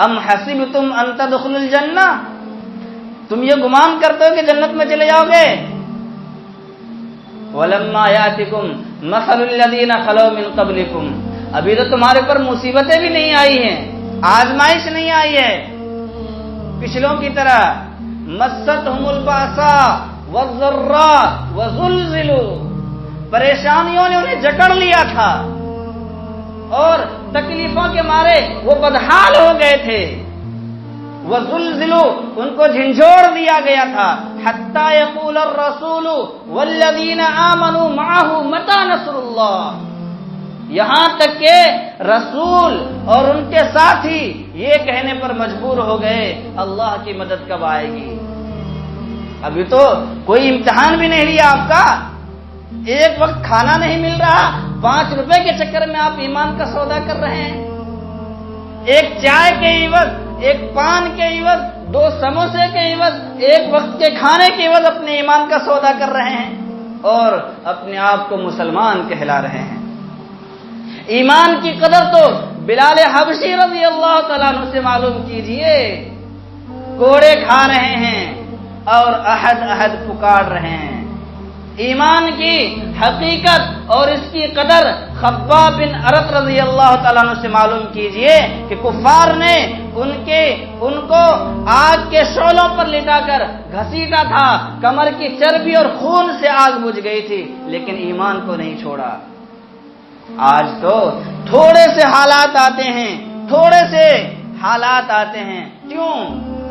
ام حسبتم ان تدخلوا الجنہ، تم یہ گمان کرتے ہو کہ جنت میں چلے جاؤ گے؟ ولما یاتکم مثل الذین خلو من قبلکم، ابھی تو تمہارے پر مصیبتیں بھی نہیں آئی ہیں، آزمائش نہیں آئی ہے پچھلوں کی طرح۔ مستہم الباساء والضراء وزلزلوا، پریشانیوں نے انہیں جکڑ لیا تھا اور تکلیفوں کے مارے وہ بدحال ہو گئے تھے۔ وزلزلوا، ان کو جھنجھوڑ دیا گیا تھا۔ حتی یقول الرسول والذین آمنوا معه متی نصر اللہ، یہاں تک کہ رسول اور ان کے ساتھی یہ کہنے پر مجبور ہو گئے اللہ کی مدد کب آئے گی؟ ابھی تو کوئی امتحان بھی نہیں لیا آپ کا، ایک وقت کھانا نہیں مل رہا، 5 روپے کے چکر میں آپ ایمان کا سودا کر رہے ہیں، ایک چائے کے عوض، ایک پان کے عوض، 2 سموسے کے عوض، ایک وقت کے کھانے کے عوض اپنے ایمان کا سودا کر رہے ہیں اور اپنے آپ کو مسلمان کہلا رہے ہیں۔ ایمان کی قدر تو بلال حبشی رضی اللہ تعالیٰ عنہ سے معلوم کیجئے، کوڑے کھا رہے ہیں اور احد احد پکار رہے ہیں۔ ایمان کی حقیقت اور اس کی قدر خباب بن ارت رضی اللہ تعالیٰ عنہ سے معلوم کیجئے کہ کفار نے ان کو آگ کے شعلوں پر لٹا کر گھسیٹا تھا، کمر کی چربی اور خون سے آگ بجھ گئی تھی، لیکن ایمان کو نہیں چھوڑا۔ آج تو تھوڑے سے حالات آتے ہیں، کیوں؟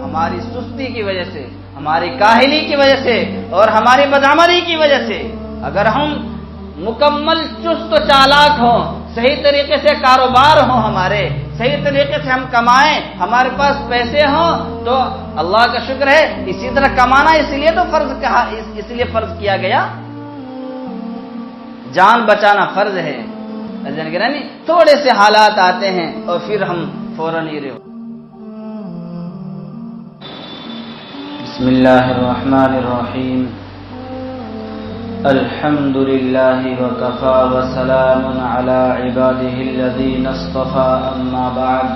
ہماری سستی کی وجہ سے، ہماری کاہلی کی وجہ سے اور ہماری بدعملی کی وجہ سے۔ اگر ہم مکمل چست و چالاک ہوں، صحیح طریقے سے کاروبار ہوں، ہمارے صحیح طریقے سے ہم کمائیں، ہمارے پاس پیسے ہوں تو اللہ کا شکر ہے۔ اسی طرح کمانا اس لیے فرض کیا گیا، جان بچانا فرض ہے۔ تھوڑے سے حالات آتے ہیں اور پھر ہم فوراً ہی بسم اللہ الرحمن الرحیم، الحمد للہ وکفی وسلام علی عباده الذین اصطفى، اما بعد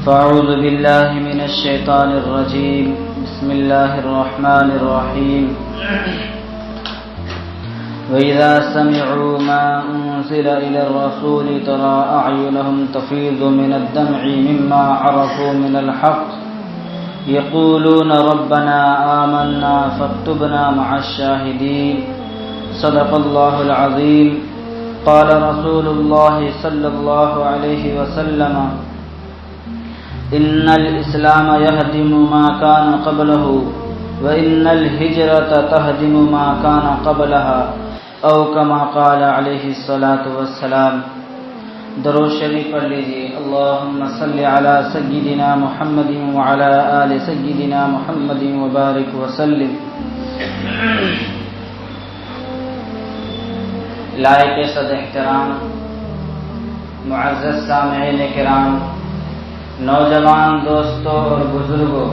فاعوذ باللہ من الشیطان الرجیم، بسم اللہ الرحمن الرحیم۔ وَإِذَا سَمِعُوا مَا أُنزِلَ إِلَى الرَّسُولِ تَرَى أَعْيُنَهُمْ تَفِيضُ مِنَ الدَّمْعِ مِمَّا عَرَفُوا مِنَ الْحَقِّ يَقُولُونَ رَبَّنَا آمَنَّا فَاكْتُبْنَا مَعَ الشَّاهِدِينَ، صدق الله العظيم۔ قال رسول الله صلى الله عليه وسلم: إن الإسلام يهدم ما كان قبله، وإن الهجرة تهدم ما كان قبلها، او کما قال علیہ الصلاۃ والسلام۔ درود شریف پڑھ لیجیے۔ اللہم صلی علی سیدنا محمد وعلی آل سیدنا محمد وبارک وسلم۔ لائق صد احترام معزز سامعین کرام، نوجوان دوستوں اور بزرگوں،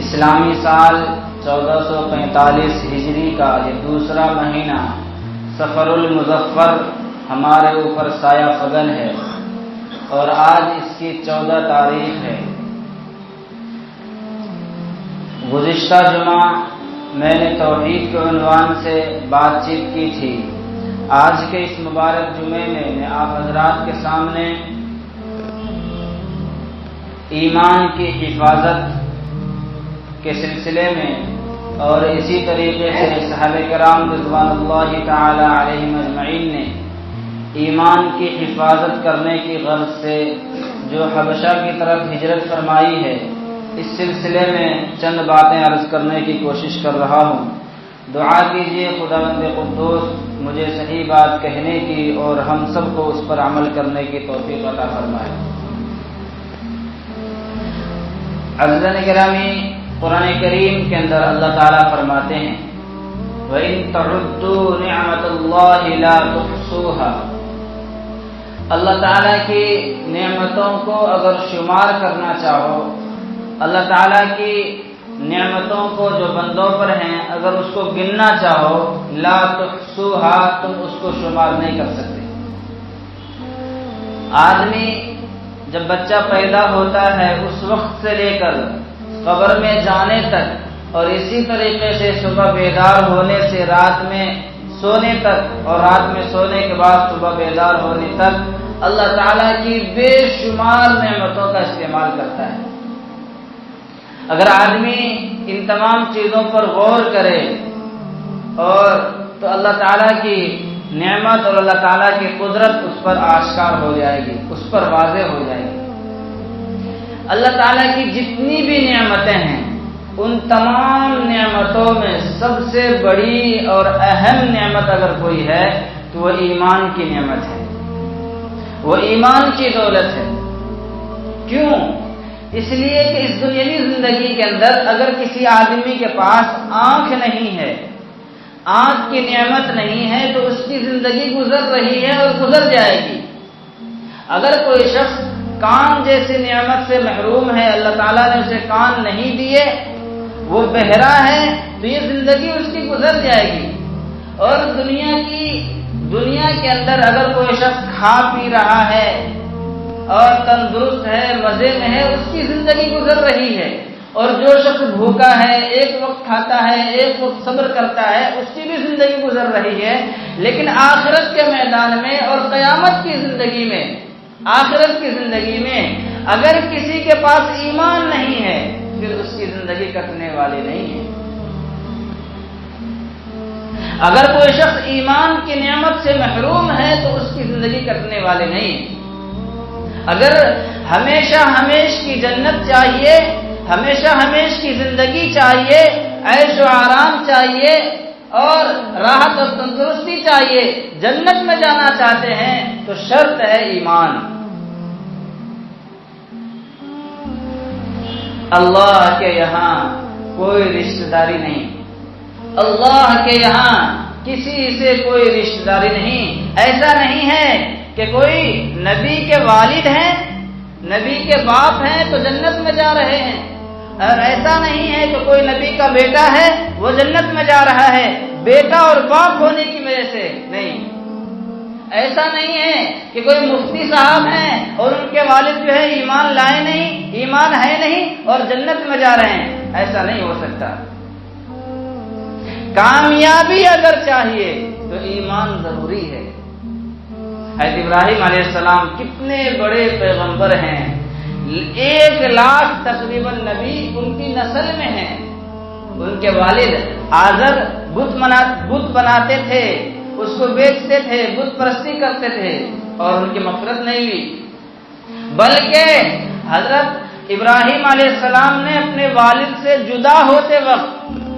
اسلامی سال 1445 ہجری کا یہ دوسرا مہینہ صفر المظفر ہمارے اوپر سایہ فگن ہے اور آج اس کی 14 تاریخ ہے۔ گزشتہ جمعہ میں نے توحید کے عنوان سے بات چیت کی تھی۔ آج کے اس مبارک جمعے میں آپ حضرات کے سامنے ایمان کی حفاظت کے سلسلے میں اور اسی طریقے سے صحابہ کرام رضوان اللہ تعالی علیہم اجمعین نے ایمان کی حفاظت کرنے کی غرض سے جو حبشہ کی طرف ہجرت فرمائی ہے، اس سلسلے میں چند باتیں عرض کرنے کی کوشش کر رہا ہوں۔ دعا کیجیے خداوند قدوس مجھے صحیح بات کہنے کی اور ہم سب کو اس پر عمل کرنے کی توفیق عطا فرمائے۔ عزیزان گرامی، قرآن کریم کے اندر اللہ تعالیٰ فرماتے ہیں وَإِن تَعُدُّوا نِعْمَةَ اللَّهِ لَا تُحْصُوهَا، اللہ تعالیٰ کی نعمتوں کو اگر شمار کرنا چاہو، اللہ تعالیٰ کی نعمتوں کو جو بندوں پر ہیں اگر اس کو گننا چاہو، لا تحصوها، تم اس کو شمار نہیں کر سکتے۔ آدمی جب بچہ پیدا ہوتا ہے اس وقت سے لے کر قبر میں جانے تک، اور اسی طریقے سے صبح بیدار ہونے سے رات میں سونے تک، اور رات میں سونے کے بعد صبح بیدار ہونے تک اللہ تعالیٰ کی بے شمار نعمتوں کا استعمال کرتا ہے۔ اگر آدمی ان تمام چیزوں پر غور کرے اور تو اللہ تعالیٰ کی نعمت اور اللہ تعالیٰ کی قدرت اس پر آشکار ہو جائے گی، اس پر واضح ہو جائے گی۔ اللہ تعالیٰ کی جتنی بھی نعمتیں ہیں ان تمام نعمتوں میں سب سے بڑی اور اہم نعمت اگر کوئی ہے تو وہ ایمان کی نعمت ہے، وہ ایمان کی دولت ہے۔ کیوں؟ اس لیے کہ اس دنیاوی زندگی کے اندر اگر کسی آدمی کے پاس آنکھ نہیں ہے، آنکھ کی نعمت نہیں ہے، تو اس کی زندگی گزر رہی ہے اور گزر جائے گی۔ اگر کوئی شخص کان جیسی نعمت سے محروم ہے، اللہ تعالیٰ نے اسے کان نہیں دیے، وہ بہرا ہے، تو یہ زندگی اس کی گزر جائے گی۔ اور دنیا کے اندر اگر کوئی شخص کھا پی رہا ہے اور تندرست ہے، مزے میں ہے، اس کی زندگی گزر رہی ہے۔ اور جو شخص بھوکا ہے، ایک وقت کھاتا ہے، ایک وقت صبر کرتا ہے، اس کی بھی زندگی گزر رہی ہے۔ لیکن آخرت کے میدان میں اور قیامت کی زندگی میں، آخرت کی زندگی میں اگر کسی کے پاس ایمان نہیں ہے پھر اس کی زندگی کٹنے والی نہیں ہے۔ اگر کوئی شخص ایمان کی نعمت سے محروم ہے تو اس کی زندگی کٹنے والی نہیں ہے۔ اگر ہمیشہ ہمیش کی جنت چاہیے، ہمیشہ ہمیش کی زندگی چاہیے، عیش و آرام چاہیے اور راحت اور تندرستی چاہیے، جنت میں جانا چاہتے ہیں تو شرط ہے ایمان۔ اللہ کے یہاں کوئی رشتہ داری نہیں، اللہ کے یہاں کسی سے کوئی رشتہ داری نہیں۔ ایسا نہیں ہے کہ کوئی نبی کے والد ہیں، نبی کے باپ ہیں تو جنت میں جا رہے ہیں، اور ایسا نہیں ہے کہ کوئی نبی کا بیٹا ہے وہ جنت میں جا رہا ہے بیٹا اور باپ ہونے کی وجہ سے نہیں۔ ایسا نہیں ہے کہ کوئی مفتی صاحب ہیں اور ان کے والد جو ہے ایمان لائے نہیں، ایمان ہے نہیں اور جنت میں جا رہے ہیں، ایسا نہیں ہو سکتا۔ کامیابی اگر چاہیے تو ایمان ضروری ہے۔ حضرت ابراہیم علیہ السلام کتنے بڑے پیغمبر ہیں، 1,00,000 تقریباً نبی ان کی نسل میں ہیں۔ ان کے والد آزر بت بناتے تھے، اس کو بیچتے تھے، بت پرستی کرتے تھے اور ان کی مغفرت نہیں ہوئی، بلکہ حضرت ابراہیم علیہ السلام نے اپنے والد سے جدا ہوتے وقت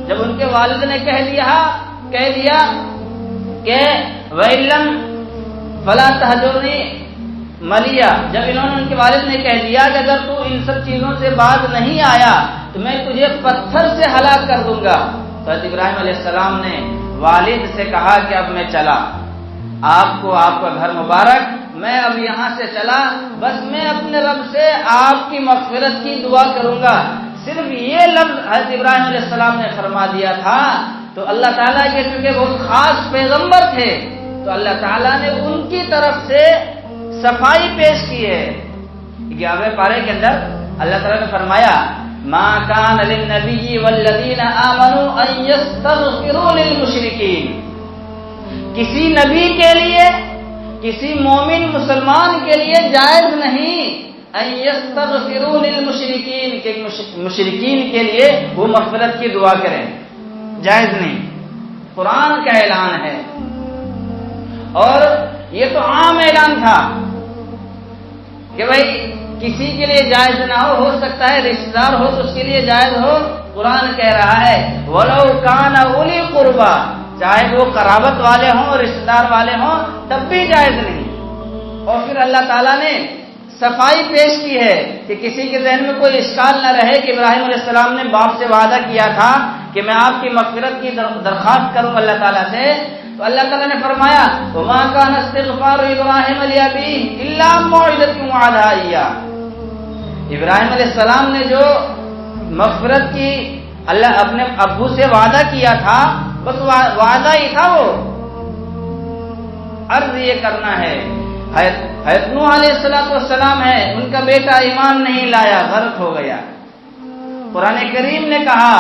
جب ان کے والد نے کہہ دیا کہ وَإِلَّمْ فَلَا تَهْجُرْنِي مَلِيًّا، جب انہوں نے ان کے والد نے کہہ دیا کہ اگر تو ان سب چیزوں سے باز نہیں آیا تو میں تجھے پتھر سے ہلاک کر دوں گا، تو حضرت ابراہیم علیہ السلام نے والد سے کہا کہ اب میں چلا، آپ کا گھر مبارک، میں اب یہاں سے چلا، بس میں اپنے رب سے آپ کی مغفرت کی دعا کروں گا۔ صرف یہ لفظ حضرت ابراہیم علیہ السلام نے فرما دیا تھا تو اللہ تعالیٰ کے چونکہ بہت خاص پیغمبر تھے تو اللہ تعالیٰ نے ان کی طرف سے صفائی پیش کی ہے۔ 11ویں پارے کے اندر اللہ تعالیٰ نے فرمایا ما کان للنبی والذین آمنوا ان یستغفروا للمشرکین، کسی نبی کے لیے، کسی مومن مسلمان کے لیے جائز نہیں ان یستغفروا للمشرکین کہ مشرکین کے لیے وہ مغفرت کی دعا کریں، جائز نہیں، قرآن کا اعلان ہے۔ اور یہ تو عام اعلان تھا کہ بھائی کسی کے لیے جائز نہ ہو سکتا ہے رشتہ دار ہو تو اس کے لیے جائز ہو، قرآن کہہ رہا ہے وَلَوْ كَانَ أُولِي قُرْبَى، چاہے وہ قرابت والے ہوں، رشتہ دار والے ہوں، تب بھی جائز نہیں۔ اور پھر اللہ تعالیٰ نے صفائی پیش کی ہے کہ کسی کے ذہن میں کوئی اشکال نہ رہے کہ ابراہیم علیہ السلام نے باپ سے وعدہ کیا تھا کہ میں آپ کی مغفرت کی درخواست کروں اللہ تعالیٰ سے، تو اللہ تعالیٰ نے فرمایا وَمَا كَانَ اسْتِغْفَارُ إِبْرَاهِيمَ لِأَبِيهِ إِلَّا مَوْعِدَةٍ وَعَدَهَا إِيَّاهُ، ابراہیم علیہ السلام نے جو مغفرت کی اللہ اپنے ابو سے وعدہ کیا تھا، بس وعدہ ہی تھا، وہ عرض یہ کرنا ہے حضرت نوح علیہ السلام ہے، ان کا بیٹا ایمان نہیں لایا، غرق ہو گیا۔ قرآن کریم نے کہا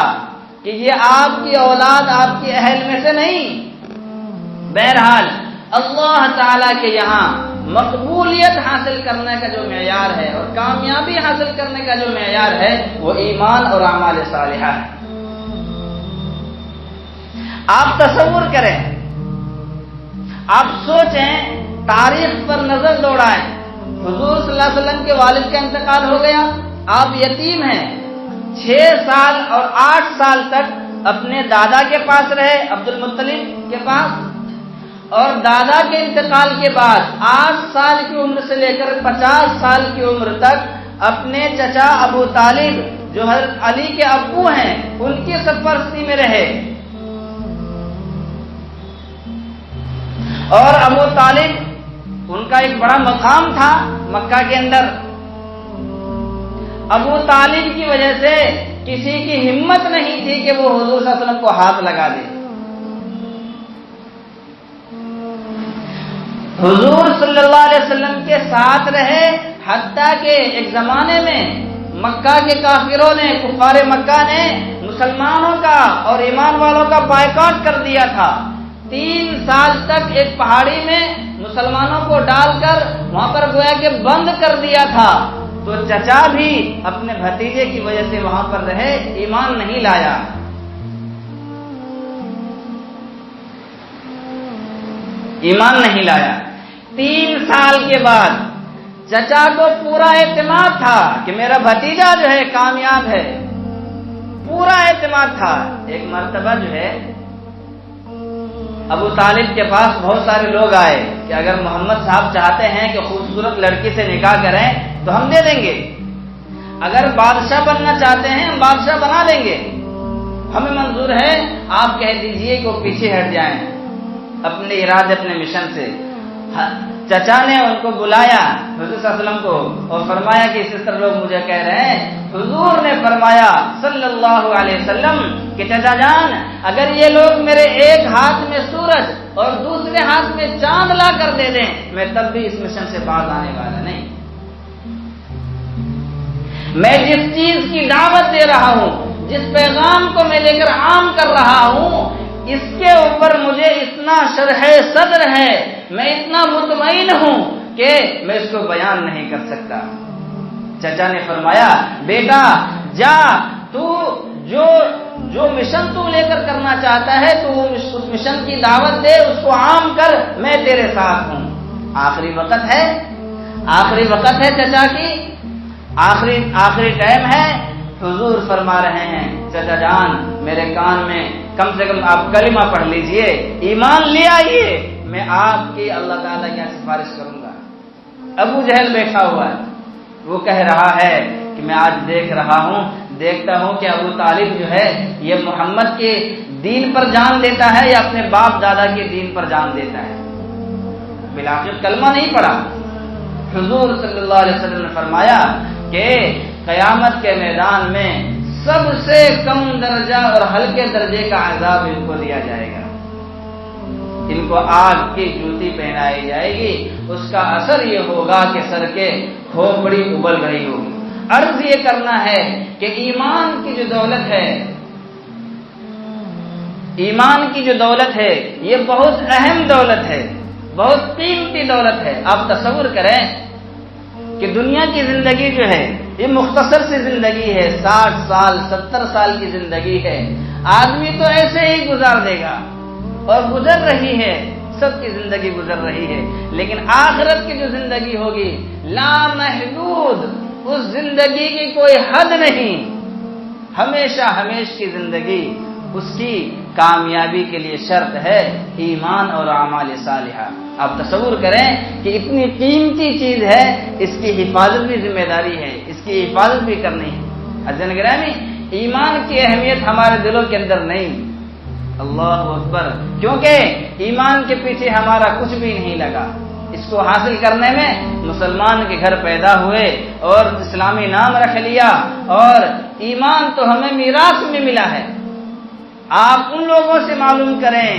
کہ یہ آپ کی اولاد آپ کی اہل میں سے نہیں۔ بہرحال اللہ تعالیٰ کے یہاں مقبولیت حاصل کرنے کا جو معیار ہے اور کامیابی حاصل کرنے کا جو معیار ہے وہ ایمان اور اعمال صالحہ ہے۔ آپ تصور کریں، آپ سوچیں، تاریخ پر نظر دوڑائیں، حضور صلی اللہ علیہ وسلم کے والد کا انتقال ہو گیا، آپ یتیم ہیں، 6 سال اور 8 سال تک اپنے دادا کے پاس رہے، عبد المطلب کے پاس، اور دادا کے انتقال کے بعد 8 سال کی عمر سے لے کر 50 سال کی عمر تک اپنے چچا ابو طالب جو حضرت علی کے ابو ہیں ان کی سرپرستی میں رہے۔ اور ابو طالب ان کا ایک بڑا مقام تھا مکہ کے اندر۔ ابو طالب کی وجہ سے کسی کی ہمت نہیں تھی کہ وہ حضور صلی اللہ علیہ وسلم کو ہاتھ لگا دے۔ حضور صلی اللہ علیہ وسلم کے ساتھ رہے، حتیٰ کہ ایک زمانے میں مکہ کے کافروں نے، کفار مکہ نے مسلمانوں کا اور ایمان والوں کا بائیکاٹ کر دیا تھا۔ 3 سال تک ایک پہاڑی میں مسلمانوں کو ڈال کر وہاں پر گویا کہ بند کر دیا تھا، تو چچا بھی اپنے بھتیجے کی وجہ سے وہاں پر رہے، ایمان نہیں لایا۔ ایمان نہیں لایا۔ 3 سال کے بعد چچا کو پورا اعتماد تھا کہ میرا بھتیجا جو ہے کامیاب ہے، پورا اعتماد تھا۔ ایک مرتبہ جو ہے ابو طالب کے پاس بہت سارے لوگ آئے کہ اگر محمد صاحب چاہتے ہیں کہ خوبصورت لڑکی سے نکاح کریں تو ہم دے دیں گے، اگر بادشاہ بننا چاہتے ہیں ہم بادشاہ بنا لیں گے، ہمیں منظور ہے، آپ کہہ دیجئے کہ وہ پیچھے ہٹ جائیں اپنے ارادے، اپنے مشن سے۔ چچا نے ان کو بلایا حضور صلی اللہ علیہ وسلم کو اور فرمایا کہ اس طرح لوگ مجھے کہہ رہے ہیں۔ حضور نے فرمایا صلی اللہ علیہ وسلم کہ چچا جان، اگر یہ لوگ میرے ایک ہاتھ میں سورج اور دوسرے ہاتھ میں چاند لا کر دے دیں میں تب بھی اس مشن سے باز آنے والا نہیں۔ میں جس چیز کی دعوت دے رہا ہوں، جس پیغام کو میں لے کر عام کر رہا ہوں، اس کے اوپر مجھے اتنا شرح صدر ہے، میں اتنا مطمئن ہوں کہ میں اس کو بیان نہیں کر سکتا۔ چچا نے فرمایا بیٹا جا، تو جو مشن تو لے کر کرنا چاہتا ہے تو اس مشن کی دعوت دے، اس کو عام کر، میں تیرے ساتھ ہوں۔ آخری وقت ہے چچا کی، آخری ٹائم ہے۔ حضور فرما رہے ہیں چچا جان میرے کان میں کم سے کم آپ کلمہ پڑھ لیجئے، ایمان لے آئیے، میں آپ کی اللہ تعالیٰ کی سفارش کروں گا۔ ابو جہل بیٹھا ہوا ہے، وہ کہہ رہا ہے کہ میں آج دیکھتا ہوں کہ ابو طالب جو ہے یہ محمد کے دین پر جان دیتا ہے یا اپنے باپ دادا کے دین پر جان دیتا ہے۔ بالآخر کلمہ نہیں پڑھا۔ حضور صلی اللہ علیہ وسلم نے فرمایا کہ قیامت کے میدان میں سب سے کم درجہ اور ہلکے درجے کا عذاب ان کو دیا جائے گا، ان کو آگ کی جوتی پہنائی جائے گی، اس کا اثر یہ ہوگا کہ سر کے کھوپڑی ابل رہی ہوگی۔ عرض یہ کرنا ہے کہ ایمان کی جو دولت ہے یہ بہت اہم دولت ہے، بہت قیمتی دولت ہے۔ آپ تصور کریں کہ دنیا کی زندگی جو ہے یہ مختصر سی زندگی ہے، 60 سال 70 سال کی زندگی ہے، آدمی تو ایسے ہی گزار دے گا اور گزر رہی ہے، سب کی زندگی گزر رہی ہے، لیکن آخرت کی جو زندگی ہوگی لامحدود، اس زندگی کی کوئی حد نہیں، ہمیشہ کی زندگی، اس کی کامیابی کے لیے شرط ہے ایمان اور اعمال صالحہ۔ آپ تصور کریں کہ اتنی قیمتی چیز ہے، اس کی حفاظت بھی ذمہ داری ہے، اس کی حفاظت بھی کرنی ہے۔ عزیزان گرامی، ایمان کی اہمیت ہمارے دلوں کے اندر نہیں، اللہ اکبر، کیونکہ ایمان کے پیچھے ہمارا کچھ بھی نہیں لگا۔ اس کو حاصل کرنے میں مسلمان کے گھر پیدا ہوئے اور اسلامی نام رکھ لیا، اور ایمان تو ہمیں میراث میں ملا ہے۔ آپ ان لوگوں سے معلوم کریں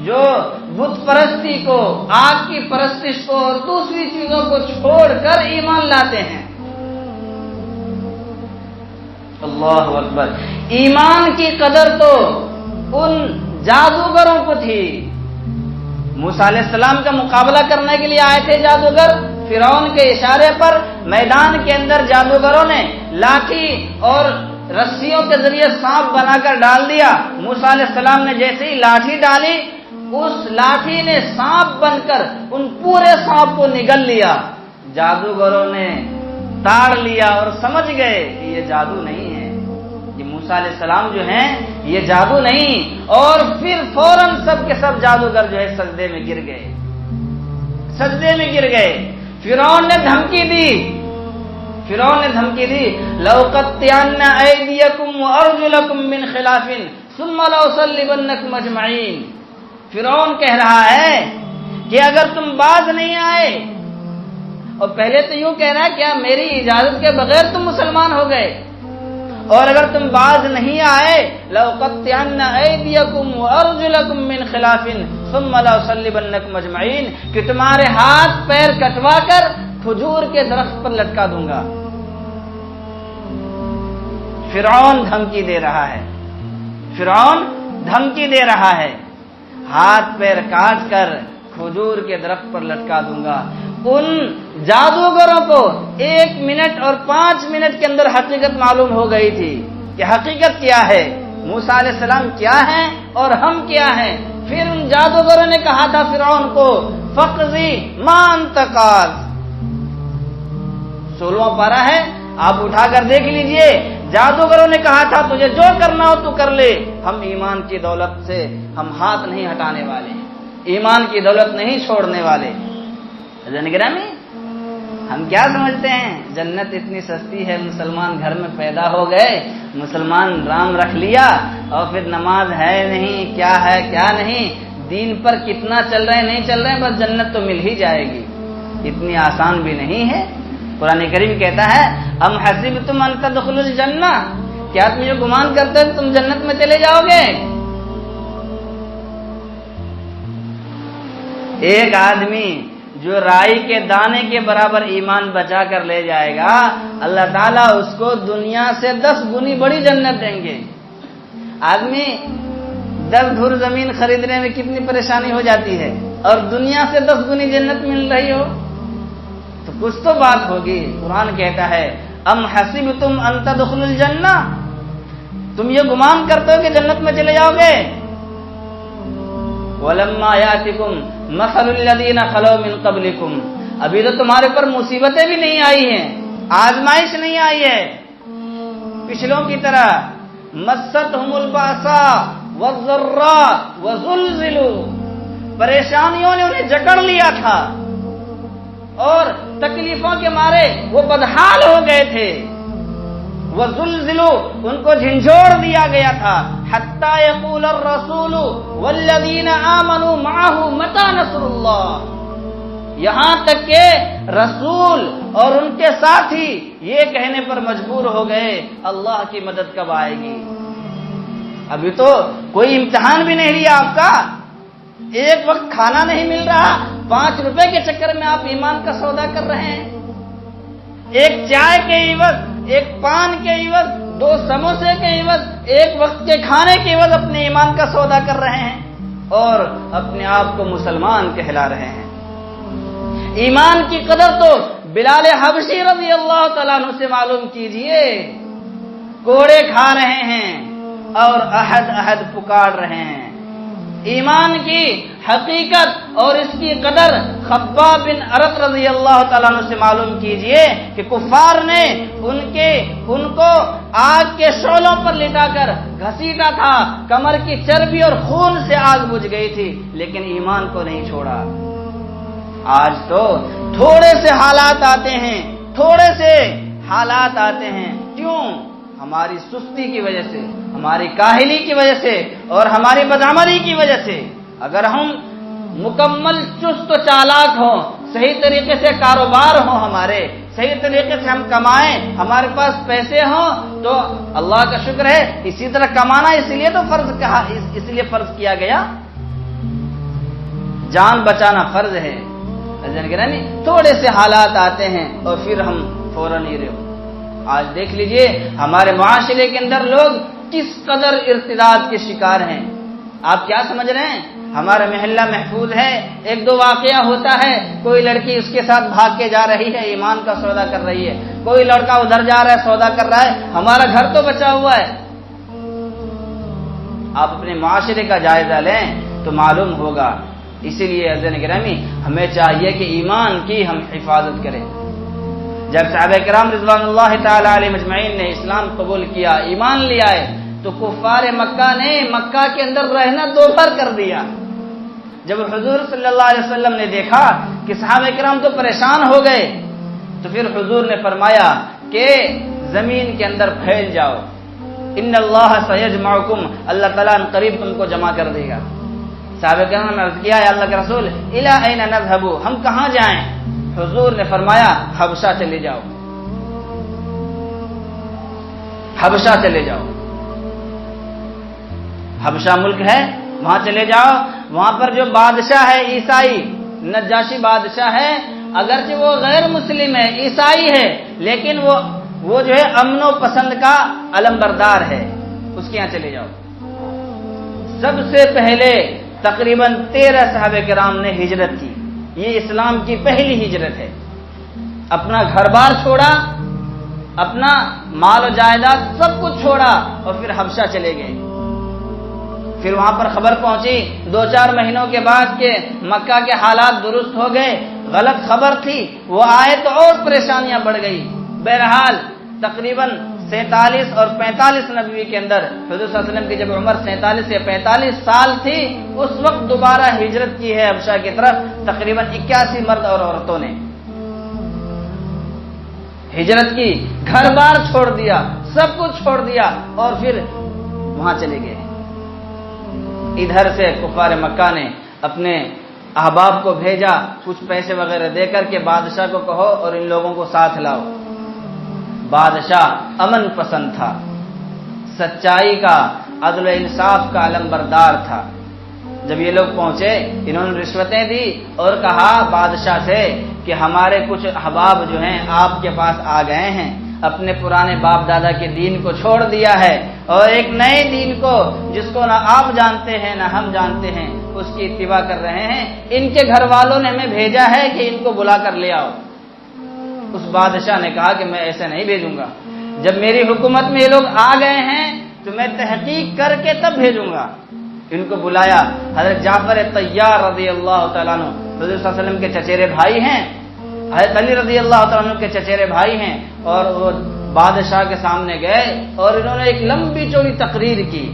جو بت پرستی کو، آگ کی پرستش کو اور دوسری چیزوں کو چھوڑ کر ایمان لاتے ہیں۔ اللہ اکبر۔ ایمان کی قدر تو ان جادوگروں کو تھی۔ موسیٰ علیہ السلام کا مقابلہ کرنے کے لیے آئے تھے جادوگر، فرعون کے اشارے پر میدان کے اندر جادوگروں نے لاٹھی اور رسیوں کے ذریعے سانپ بنا کر ڈال دیا۔ موسیٰ علیہ السلام نے جیسے ہی لاٹھی ڈالی، اس لاٹھی نے سانپ بن کر ان پورے سانپ کو نگل لیا۔ جادوگروں نے تاڑ لیا اور سمجھ گئے کہ یہ جادو نہیں ہے، یہ موسیٰ علیہ السلام جو ہیں یہ جادو نہیں، اور پھر فوراً سب کے سب جادوگر جو ہے سجدے میں گر گئے، سجدے میں گر گئے۔ فرعون نے دھمکی دی، لَأُقَطِّعَنَّ أَيْدِيَكُمْ وَأَرْجُلَكُمْ مِنْ خِلَافٍ ثُمَّ لَأُصَلِّبَنَّكُمْ أَجْمَعِينَ۔ فرعون کہہ رہا ہے کہ اگر تم باز نہیں آئے، اور پہلے تو یوں کہہ رہا ہے کیا میری اجازت کے بغیر تم مسلمان ہو گئے، اور اگر تم باز نہیں آئے لَأُقَطِّعَنَّ أَيْدِيَكُمْ وَأَرْجُلَكُمْ مِنْ خِلَافٍ ثُمَّ لَأُصَلِّبَنَّكُمْ أَجْمَعِينَ، کہ تمہارے ہاتھ پیر کٹوا کر کھجور کے درخت پر لٹکا دوں گا۔ فرعون دھمکی دے رہا ہے، فرعون دھمکی دے رہا ہے، ہاتھ پیر کاٹ کر کھجور کے درخت پر لٹکا دوں گا۔ ان جادوگروں کو 1 منٹ اور 5 منٹ کے اندر حقیقت معلوم ہو گئی تھی کہ حقیقت کیا ہے، موسیٰ علیہ السلام کیا ہیں اور ہم کیا ہیں۔ پھر ان جادوگروں نے کہا تھا فرعون کو فَقْضِ مَا أَنْتَ قَاضٍ، 16واں پارہ ہے، آپ اٹھا کر دیکھ لیجئے۔ جادوگروں نے کہا تھا تجھے جو کرنا ہو تو کر لے، ہم ایمان کی دولت سے ہم ہاتھ نہیں ہٹانے والے، ایمان کی دولت نہیں چھوڑنے والے۔ حضرت گرامی، ہم کیا سمجھتے ہیں جنت اتنی سستی ہے، مسلمان گھر میں پیدا ہو گئے، مسلمان رام رکھ لیا، اور پھر نماز ہے نہیں، کیا ہے کیا نہیں، دین پر کتنا چل رہے نہیں چل رہے، بس جنت تو مل ہی جائے گی۔ اتنی آسان بھی نہیں ہے۔ قرآن کریم کہتا ہے ام حسبتم ان تدخلوا الجنہ، کیا تم یہ گمان کرتے ہو تم جنت میں چلے جاؤ گے؟ ایک آدمی جو رائی کے دانے کے برابر ایمان بچا کر لے جائے گا، اللہ تعالیٰ اس کو دنیا سے 10 گنی بڑی جنت دیں گے۔ آدمی 10 دھر زمین خریدنے میں کتنی پریشانی ہو جاتی ہے، اور دنیا سے 10 گنی جنت مل رہی ہو تو کچھ تو بات ہوگی۔ قرآن کہتا ہے ام حسبتم ان تدخلوا الجنہ، تم یہ گمان کرتے ہو کہ جنت میں چلے جاؤ گے؟ وَلَمَّا يَأْتِكُمْ مَثَلُ الَّذِينَ خَلَوْا مِن قَبْلِكُمْ، ابھی تو تمہارے پر مصیبتیں بھی نہیں آئی ہیں، آزمائش نہیں آئی ہے پچھلوں کی طرح۔ مَسَّتْهُمُ الْبَأْسَاءُ وَالضَّرَّاءُ وَزُلْزِلُوا، پریشانیوں نے انہیں جکڑ لیا تھا اور تکلیفوں کے مارے وہ بدحال ہو گئے تھے۔ وَزُلْزِلُوا، ان کو جھنجھوڑ دیا گیا تھا۔ حَتَّى يَقُولَ الرَّسُولُ وَالَّذِينَ آمَنُوا مَعَهُ مَتَى نَصْرُ اللَّهِ، یہاں تک کہ رسول اور ان کے ساتھی یہ کہنے پر مجبور ہو گئے اللہ کی مدد کب آئے گی۔ ابھی تو کوئی امتحان بھی نہیں لیا آپ کا، ایک وقت کھانا نہیں مل رہا، 5 روپے کے چکر میں آپ ایمان کا سودا کر رہے ہیں، ایک چائے کے عوض، ایک پان کے عوض، 2 سموسے کے عوض، ایک وقت کے کھانے کے عوض اپنے ایمان کا سودا کر رہے ہیں اور اپنے آپ کو مسلمان کہلا رہے ہیں۔ ایمان کی قدر تو بلال حبشی رضی اللہ تعالیٰ عنہ سے معلوم کیجئے، کوڑے کھا رہے ہیں اور احد احد پکار رہے ہیں۔ ایمان کی حقیقت اور اس کی قدر خباب بن ارت رضی اللہ تعالیٰ عنہ سے معلوم کیجئے کہ کفار نے ان کو آگ کے شعلوں پر لٹا کر گھسیٹا تھا، کمر کی چربی اور خون سے آگ بجھ گئی تھی، لیکن ایمان کو نہیں چھوڑا۔ آج تو تھوڑے سے حالات آتے ہیں، تھوڑے سے حالات آتے ہیں، کیوں؟ ہماری سستی کی وجہ سے، ہماری کاہلی کی وجہ سے اور ہماری بدعملی کی وجہ سے۔ اگر ہم مکمل چست و چالاک ہوں، صحیح طریقے سے کاروبار ہو، ہمارے صحیح طریقے سے ہم کمائیں، ہمارے پاس پیسے ہوں تو اللہ کا شکر ہے۔ اسی طرح کمانا اس لیے تو فرض کہا، اس لیے فرض کیا گیا جان بچانا فرض ہے. تھوڑے سے حالات آتے ہیں اور پھر ہم فوراً ہی رہو. آج دیکھ لیجئے ہمارے معاشرے کے اندر لوگ کس قدر ارتداد کے شکار ہیں. آپ کیا سمجھ رہے ہیں ہمارا محلہ محفوظ ہے؟ ایک دو واقعہ ہوتا ہے، کوئی لڑکی اس کے ساتھ بھاگ کے جا رہی ہے، ایمان کا سودا کر رہی ہے، کوئی لڑکا ادھر جا رہا ہے سودا کر رہا ہے، ہمارا گھر تو بچا ہوا ہے. آپ اپنے معاشرے کا جائزہ لیں تو معلوم ہوگا. اسی لیے عزیزان گرامی ہمیں چاہیے کہ ایمان کی ہم حفاظت کریں. جب صحابہ کرام رضوان اللہ تعالی علیہ مجمعین نے اسلام قبول کیا، ایمان لے آئے، تو کفار مکہ نے مکہ کے اندر رہنا دوپہر کر دیا. جب حضور صلی اللہ علیہ وسلم نے دیکھا کہ صحابہ کرام تو پریشان ہو گئے، تو پھر حضور نے فرمایا کہ زمین کے اندر پھیل جاؤ، ان اللہ سیجمعکم، اللہ تعالیٰ قریب تم کو جمع کر دے گا. صحابہ کرام نے عرض کیا، یا اللہ کے رسول الی این نذهب، ہم کہاں جائیں؟ حضور نے فرمایا حبشہ چلے جاؤ، حبشہ چلے جاؤ. حبشہ ملک ہے، وہاں چلے جاؤ. وہاں پر جو بادشاہ ہے عیسائی، نجاشی بادشاہ ہے، اگرچہ وہ غیر مسلم ہے، عیسائی ہے، لیکن وہ جو ہے امن و پسند کا علمبردار ہے، اس کے یہاں چلے جاؤ. سب سے پہلے تقریباً 13 صحابہ کرام نے ہجرت کی. یہ اسلام کی پہلی ہجرت ہے. اپنا گھر بار چھوڑا، اپنا مال و جائیداد سب کچھ چھوڑا اور پھر حبشہ چلے گئے. پھر وہاں پر خبر پہنچی 2-4 مہینوں کے بعد کہ مکہ کے حالات درست ہو گئے. غلط خبر تھی، وہ آئے تو اور پریشانیاں بڑھ گئی. بہرحال تقریباً 47 اور 45 نبوی کے اندر حضور صلی اللہ علیہ وسلم کی جب عمر 47 یا 45 سال تھی، اس وقت دوبارہ ہجرت کی ہے حبشہ کی طرف. تقریباً 81 مرد اور عورتوں نے ہجرت کی، گھر بار چھوڑ دیا، سب کچھ چھوڑ دیا اور پھر وہاں چلے گئے. ادھر سے کفار مکہ نے اپنے احباب کو بھیجا، کچھ پیسے وغیرہ دے کر کے بادشاہ کو کہو اور ان لوگوں کو ساتھ لاؤ. بادشاہ امن پسند تھا، سچائی کا، عدل و انصاف کا علمبردار تھا. جب یہ لوگ پہنچے، انہوں نے رشوتیں دی اور کہا بادشاہ سے کہ ہمارے کچھ احباب جو ہیں آپ کے پاس آ گئے ہیں، اپنے پرانے باپ دادا کے دین کو چھوڑ دیا ہے اور ایک نئے دین کو جس کو نہ آپ جانتے ہیں نہ ہم جانتے ہیں اس کی اتباع کر رہے ہیں. ان کے گھر والوں نے ہمیں بھیجا ہے کہ ان کو بلا کر لے آؤ. اس بادشاہ نے کہا کہ میں ایسے نہیں بھیجوں گا، جب میری حکومت میں یہ لوگ آ گئے ہیں تو میں تحقیق کر کے تب بھیجوں گا. ان کو بلایا. حضرت جعفر طیار رضی اللہ تعالیٰ عنہ حضور صلی اللہ علیہ وسلم کے چچیرے بھائی ہیں، حضرت علی رضی اللہ تعالیٰ عنہ کے چچیرے بھائی ہیں، اور وہ بادشاہ کے سامنے گئے اور انہوں نے ایک لمبی چوڑی تقریر کی.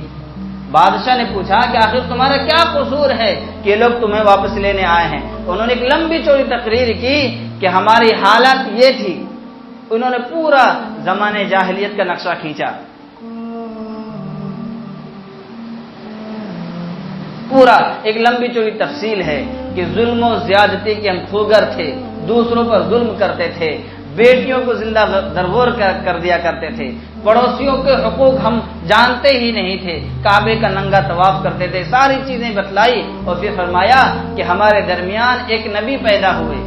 بادشاہ نے پوچھا کہ آخر تمہارا کیا قصور ہے کہ یہ لوگ تمہیں واپس لینے آئے ہیں؟ انہوں نے ایک لمبی چوڑی تقریر کی کہ ہماری حالت یہ تھی. انہوں نے پورا زمانے جاہلیت کا نقشہ کھینچا. پورا ایک لمبی چوڑی تفصیل ہے کہ ظلم و زیادتی کے ہم خوگر تھے، دوسروں پر ظلم کرتے تھے، بیٹیوں کو زندہ درگور کر دیا کرتے تھے، پڑوسیوں کے حقوق ہم جانتے ہی نہیں تھے، کعبے کا ننگا طواف کرتے تھے. ساری چیزیں بتلائی اور پھر فرمایا کہ ہمارے درمیان ایک نبی پیدا ہوئے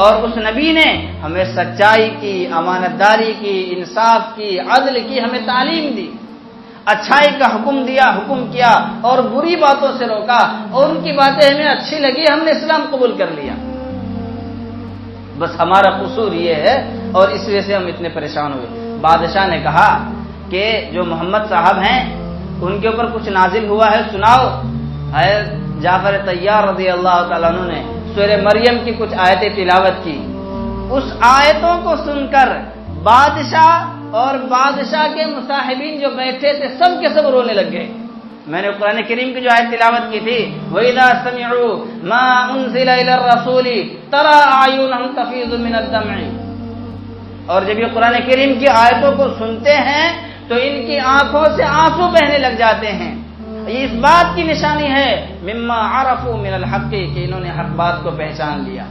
اور اس نبی نے ہمیں سچائی کی، امانت داری کی، انصاف کی، عدل کی ہمیں تعلیم دی، اچھائی کا حکم دیا، حکم کیا اور بری باتوں سے روکا، اور ان کی باتیں ہمیں اچھی لگی، ہم نے اسلام قبول کر لیا. بس ہمارا قصور یہ ہے اور اس وجہ سے ہم اتنے پریشان ہوئے. بادشاہ نے کہا کہ جو محمد صاحب ہیں ان کے اوپر کچھ نازل ہوا ہے، سناؤ. حضرت جعفر طیار رضی اللہ تعالیٰ عنہ نے سورہ مریم کی کچھ آیتیں تلاوت کی. اس آیتوں کو سن کر بادشاہ اور بادشاہ کے مصاحبین جو بیٹھے تھے سب کے سب رونے لگ گئے. میں نے قرآن کریم کی جو آیت تلاوت کی تھی، وَإِذَا سَمِعُوا مَا أُنزِلَ إِلَى الرَّسُولِ تَرَىٰ أَعْيُنَهُمْ تَفِيضُ مِنَ الدَّمْعِ، اور جب یہ قرآن کریم کی آیتوں کو سنتے ہیں تو ان کی آنکھوں سے آنسو بہنے لگ جاتے ہیں. یہ اس بات کی نشانی ہے مما عرفوا من الحق، کہ انہوں نے حق بات کو پہچان لیا.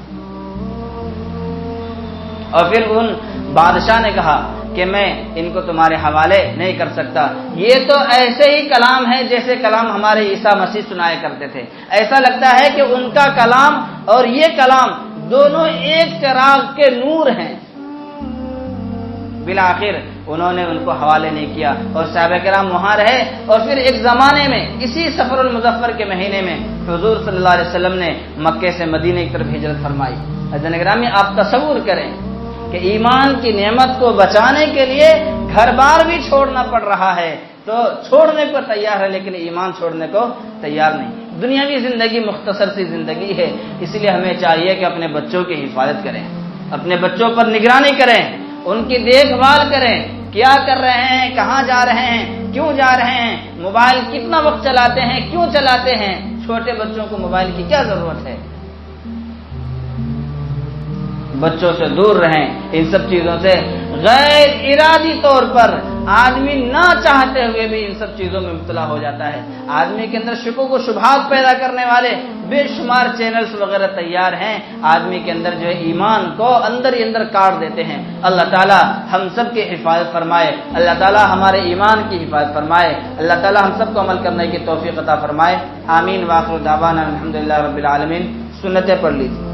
اور پھر ان بادشاہ نے کہا کہ میں ان کو تمہارے حوالے نہیں کر سکتا. یہ تو ایسے ہی کلام ہے جیسے کلام ہمارے عیسیٰ مسیح سنایا کرتے تھے. ایسا لگتا ہے کہ ان کا کلام اور یہ کلام دونوں ایک چراغ کے نور ہیں. بالآخر انہوں نے ان کو حوالے نہیں کیا اور صحابہ کرام وہاں رہے. اور پھر ایک زمانے میں اسی سفر المظفر کے مہینے میں حضور صلی اللہ علیہ وسلم نے مکے سے مدینے کی طرف ہجرت فرمائی. حضرت گرامی آپ تصور کریں کہ ایمان کی نعمت کو بچانے کے لیے گھر بار بھی چھوڑنا پڑ رہا ہے تو چھوڑنے پر تیار ہے لیکن ایمان چھوڑنے کو تیار نہیں. دنیاوی زندگی مختصر سی زندگی ہے، اس لیے ہمیں چاہیے کہ اپنے بچوں کی حفاظت کریں، اپنے بچوں پر نگرانی کریں، ان کی دیکھ بھال کریں. کیا کر رہے ہیں، کہاں جا رہے ہیں، کیوں جا رہے ہیں، موبائل کتنا وقت چلاتے ہیں، کیوں چلاتے ہیں. چھوٹے بچوں کو موبائل کی کیا ضرورت ہے؟ بچوں سے دور رہیں. ان سب چیزوں سے غیر ارادی طور پر آدمی نہ چاہتے ہوئے بھی ان سب چیزوں میں مبتلا ہو جاتا ہے. آدمی کے اندر شکوک و شبہات پیدا کرنے والے بے شمار چینلز وغیرہ تیار ہیں، آدمی کے اندر جو ہے ایمان کو اندر ہی اندر کاٹ دیتے ہیں. اللہ تعالی ہم سب کی حفاظت فرمائے، اللہ تعالی ہمارے ایمان کی حفاظت فرمائے، اللہ تعالی ہم سب کو عمل کرنے کی توفیق عطا فرمائے. آمین. واخر دعوانا الحمدللہ رب العالمین. سنتیں پڑھ لیجیے.